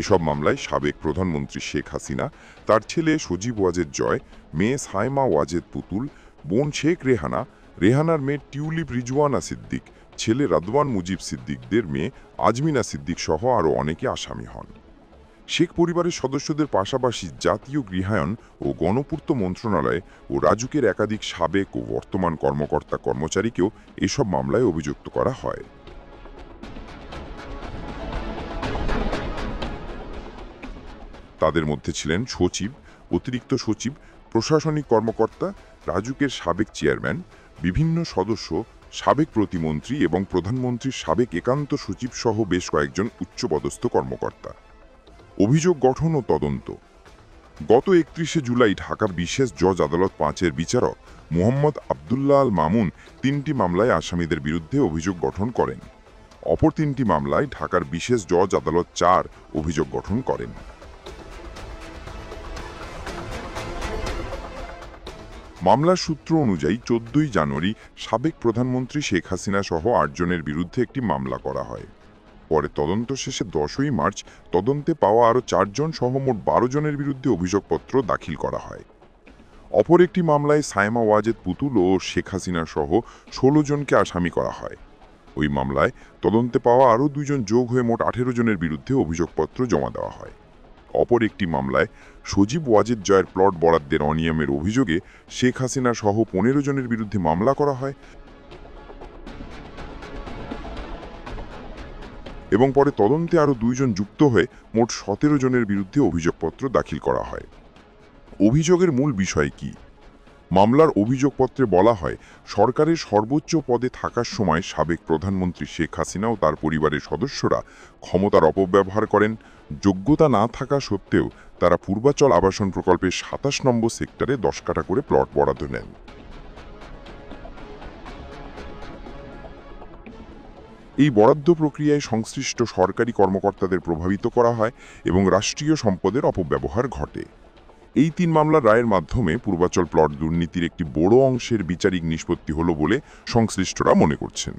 এসব মামলায় সাবেক প্রধানমন্ত্রী শেখ হাসিনা, তার ছেলে সজীব ওয়াজেদ জয়, মেয়ে সাইমা ওয়াজেদ পুতুল, বোন শেখ রেহানা, রেহানার মেয়ে টিউলিপ রিজওয়ানা সিদ্দিক, ছেলে রাদওয়ান মুজিব সিদ্দিকদের মেয়ে আজমিনা সিদ্দিক সহ আরও অনেকে আসামি হন। শেখ পরিবারের সদস্যদের পাশাপাশি জাতীয় গৃহায়ন ও গণপূর্ত মন্ত্রণালয় ও রাজুকের একাধিক সাবেক ও বর্তমান কর্মকর্তা কর্মচারীকেও এসব মামলায় অভিযুক্ত করা হয়। তাদের মধ্যে ছিলেন সচিব, অতিরিক্ত সচিব, প্রশাসনিক কর্মকর্তা, রাজুকের সাবেক চেয়ারম্যান, বিভিন্ন সদস্য, সাবেক প্রতিমন্ত্রী এবং প্রধানমন্ত্রীর সাবেক একান্ত সচিব সহ বেশ কয়েকজন উচ্চপদস্থ কর্মকর্তা। অভিযোগ গঠন ও তদন্ত। গত ৩১শে জুলাই ঢাকার বিশেষ জজ আদালত ৫-এর বিচারক মোহাম্মদ আবদুল্লাহ আল মামুন ৩টি মামলায় আসামিদের বিরুদ্ধে অভিযোগ গঠন করেন। অপর ৩টি মামলায় ঢাকার বিশেষ জজ আদালত ৪ অভিযোগ গঠন করেন। মামলার সূত্র অনুযায়ী ১৪ই জানুয়ারি সাবেক প্রধানমন্ত্রী শেখ হাসিনা সহ ৮ জনের বিরুদ্ধে একটি মামলা করা হয়। পরে তদন্ত শেষে ১০ই মার্চ তদন্তে পাওয়া আরও ৪ জন সহ মোট ১২ জনের বিরুদ্ধে অভিযোগপত্র দাখিল করা হয়। অপর একটি মামলায় সাইমা ওয়াজেদ পুতুল ও শেখ হাসিনা সহ ১৬ জনকে আসামি করা হয়। ওই মামলায় তদন্তে পাওয়া আরও ২ জন যোগ হয়ে মোট ১৮ জনের বিরুদ্ধে অভিযোগপত্র জমা দেওয়া হয়। অপর একটি মামলায় সজীব ওয়াজেদ জয়ের প্লট বরাদ্দের অনিয়মের অভিযোগে শেখ হাসিনা সহ ১৫ জনের বিরুদ্ধে মামলা করা হয় এবং পরে তদন্তে আরও ২ জন যুক্ত হয়ে মোট ১৭ জনের বিরুদ্ধে অভিযোগপত্র দাখিল করা হয়। অভিযোগের মূল বিষয় কি? মামলার অভিযোগপত্রে বলা হয়, সরকারের সর্বোচ্চ পদে থাকার সময় সাবেক প্রধানমন্ত্রী শেখ হাসিনা ও তার পরিবারের সদস্যরা ক্ষমতার অপব্যবহার করেন। যোগ্যতা না থাকা সত্ত্বেও তারা পূর্বাচল আবাসন প্রকল্পের ২৭ নম্বর সেক্টরে ১০ কাঠা করে প্লট বরাদ্দ নেন। এই বরাদ্দ প্রক্রিয়ায় সংশ্লিষ্ট সরকারি কর্মকর্তাদের প্রভাবিত করা হয় এবং রাষ্ট্রীয় সম্পদের অপব্যবহার ঘটে। এই ৩ মামলার রায়ের মাধ্যমে পূর্বাচল প্লট দুর্নীতির একটি বড় অংশের বিচারিক নিষ্পত্তি হলো বলে সংশ্লিষ্টরা মনে করছেন।